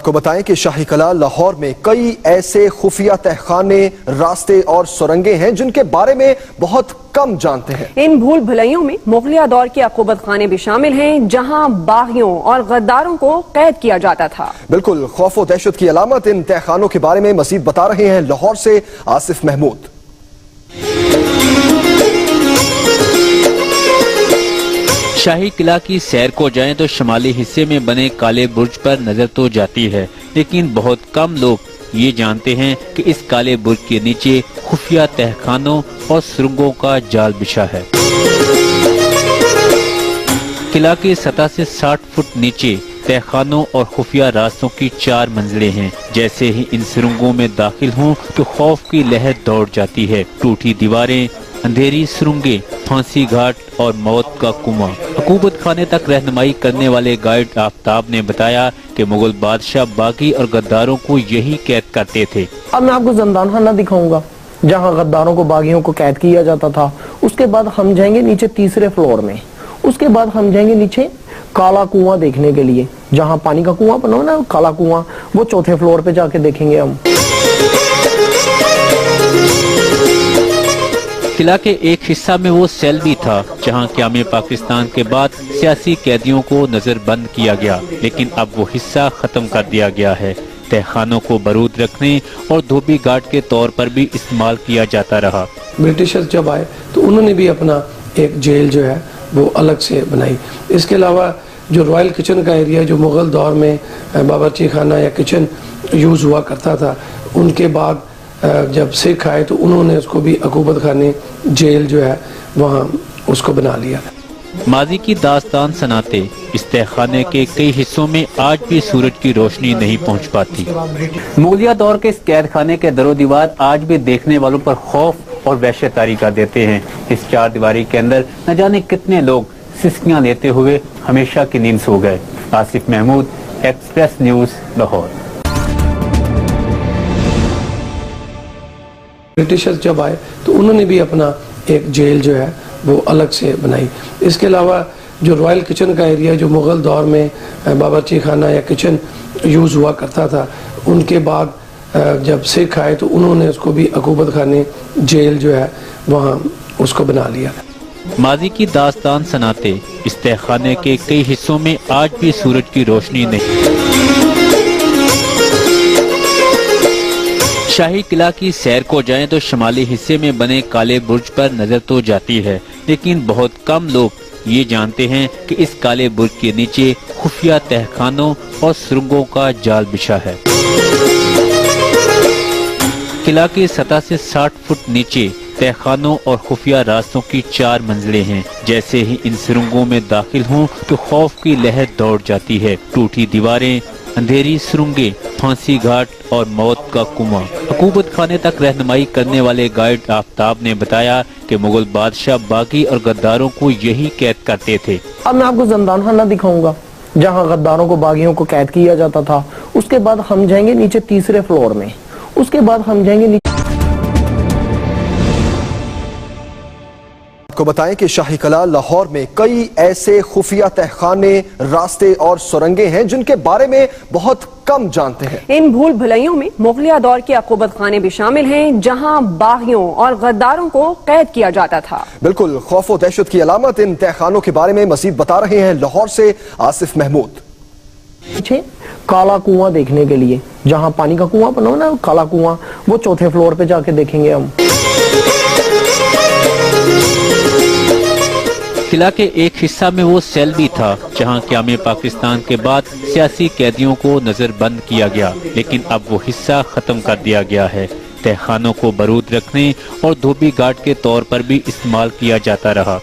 کو بتائیں کہ شاہی قلعہ لاہور میں کئی ایسے خفیہ تہخانے، راستے اور سرنگیں ہیں جن کے بارے میں بہت کم جانتے ہیں۔ ان بھول بھلائیوں میں مغلیہ دور کے عقوبت خانے بھی شامل ہیں جہاں باغیوں اور غداروں کو قید کیا جاتا تھا۔ بالکل خوف و دہشت کی علامت ان تہخانوں کے بارے میں مزید بتا رہے ہیں لاہور سے آصف محمود۔ شاہی قلعہ کی سیر کو جائیں تو شمالی حصے میں بنے کالے برج پر نظر تو جاتی ہے، لیکن بہت کم لوگ یہ جانتے ہیں کہ اس کالے برج کے نیچے خفیہ تہخانوں اور سرنگوں کا جال بچھا ہے۔ قلعہ کی سطح سے 60 فٹ نیچے تہخانوں اور خفیہ راستوں کی 4 منزلیں ہیں۔ جیسے ہی ان سرنگوں میں داخل ہوں تو خوف کی لہر دوڑ جاتی ہے۔ ٹوٹی دیواریں، اندھیری سرنگیں، پھانسی گھاٹ اور موت کا کنواں۔ عقوبت خانے تک رہنمائی کرنے والے گائیڈ آفتاب نے بتایا کہ مغل بادشاہ باغی اور غداروں کو یہی قید کرتے تھے۔ اب میں آپ کو زندان خانہ دکھاؤں گا جہاں غداروں کو، باغیوں کو قید کیا جاتا تھا۔ اس کے بعد ہم جائیں گے نیچے تیسرے فلور میں۔ اس کے بعد ہم جائیں گے نیچے کالا کنواں دیکھنے کے لیے، جہاں پانی کا کنواں بنا نا، کالا کنواں، وہ چوتھے فلور پہ جا کے دیکھیں گے ہم۔ قلعہ کے ایک حصہ میں وہ سیل بھی تھا جہاں قیام پاکستان کے بعد سیاسی قیدیوں کو نظر بند کیا گیا، لیکن اب وہ حصہ ختم کر دیا گیا ہے۔ تہخانوں کو برود رکھنے اور دھوبی گھاٹ کے طور پر بھی استعمال کیا جاتا رہا۔ برٹشرز جب آئے تو انہوں نے بھی اپنا ایک جیل جو ہے وہ الگ سے بنائی۔ اس کے علاوہ جو رائل کچن کا ایریا جو مغل دور میں باورچی خانہ یا کچن یوز ہوا کرتا تھا، ان کے بعد جب سکھ آئے تو انہوں نے اس کو بھی عقوبت خانے، جیل جو ہے وہاں اس کو بنا لیا۔ ماضی کی داستان سناتے اس تہخانے کے کئی حصوں میں آج بھی سورج کی روشنی نہیں پہنچ پاتی۔ مغلیہ دور کے اس قید خانے کے در و دیوار آج بھی دیکھنے والوں پر خوف اور وحشت طاری کا دیتے ہیں۔ اس 4 دیواری کے اندر نہ جانے کتنے لوگ سسکیاں لیتے ہوئے ہمیشہ کی نیند سو گئے۔ Asif Mahmood, express news, Lahore. Britishers جب آئے تو انہوں نے بھی اپنا ایک جیل جو ہے وہ الگ سے بنائی۔ اس کے علاوہ جو رائل کچن کا ایریا جو مغل دور میں باورچی خانہ یا کچن یوز ہوا کرتا تھا، ان کے بعد جب سکھ آئے تو انہوں نے اس کو بھی عقوبت خانے، جیل جو ہے وہاں اس کو بنا لیا۔ ماضی کی داستان سناتے اس تہخانے کے کئی حصوں میں آج بھی سورج کی روشنی نہیں۔ شاہی قلعہ کی سیر کو جائیں تو شمالی حصے میں بنے کالے برج پر نظر تو جاتی ہے، لیکن بہت کم لوگ یہ جانتے ہیں کہ اس کالے برج کے نیچے خفیہ تہخانوں اور سرنگوں کا جال بچھا ہے۔ قلعہ کی سطح سے 60 فٹ نیچے تہخانوں اور خفیہ راستوں کی 4 منزلیں ہیں۔ جیسے ہی ان سرنگوں میں داخل ہوں تو خوف کی لہر دوڑ جاتی ہے۔ ٹوٹی دیواریں، اندھیری سرنگیں، پھانسی گھاٹ اور موت کا کنواں۔ عقوبت خانے تک رہنمائی کرنے والے گائیڈ آفتاب نے بتایا کہ مغل بادشاہ باغی اور غداروں کو یہی قید کرتے تھے۔ اب میں آپ کو زندان خانہ دکھاؤں گا جہاں غداروں کو، باغیوں کو قید کیا جاتا تھا۔ اس کے بعد ہم جائیں گے نیچے تیسرے فلور میں۔ اس کے بعد ہم جائیں گے نیچے۔ کو بتائیں کہ شاہی قلعہ لاہور میں کئی ایسے خفیہ تہخانے، راستے اور سرنگیں ہیں جن کے بارے میں بہت کم جانتے ہیں۔ ان بھول بھلائیوں میں مغلیہ دور کے عقوبت خانے بھی شامل ہیں جہاں باغیوں اور غداروں کو قید کیا جاتا تھا۔ بالکل خوف و دہشت کی علامت ان تہخانوں کے بارے میں مزید بتا رہے ہیں لاہور سے آصف محمود۔ پیچھے کالا کنواں دیکھنے کے لیے، جہاں پانی کا کنواں بنا نا، کالا کنواں، وہ چوتھے فلور پہ جا کے دیکھیں گے ہم۔ قلعہ کے ایک حصہ میں وہ سیل بھی تھا جہاں قیام پاکستان کے بعد سیاسی قیدیوں کو نظر بند کیا گیا، لیکن اب وہ حصہ ختم کر دیا گیا ہے۔ تہخانوں کو برود رکھنے اور دھوبی گھاٹ کے طور پر بھی استعمال کیا جاتا رہا۔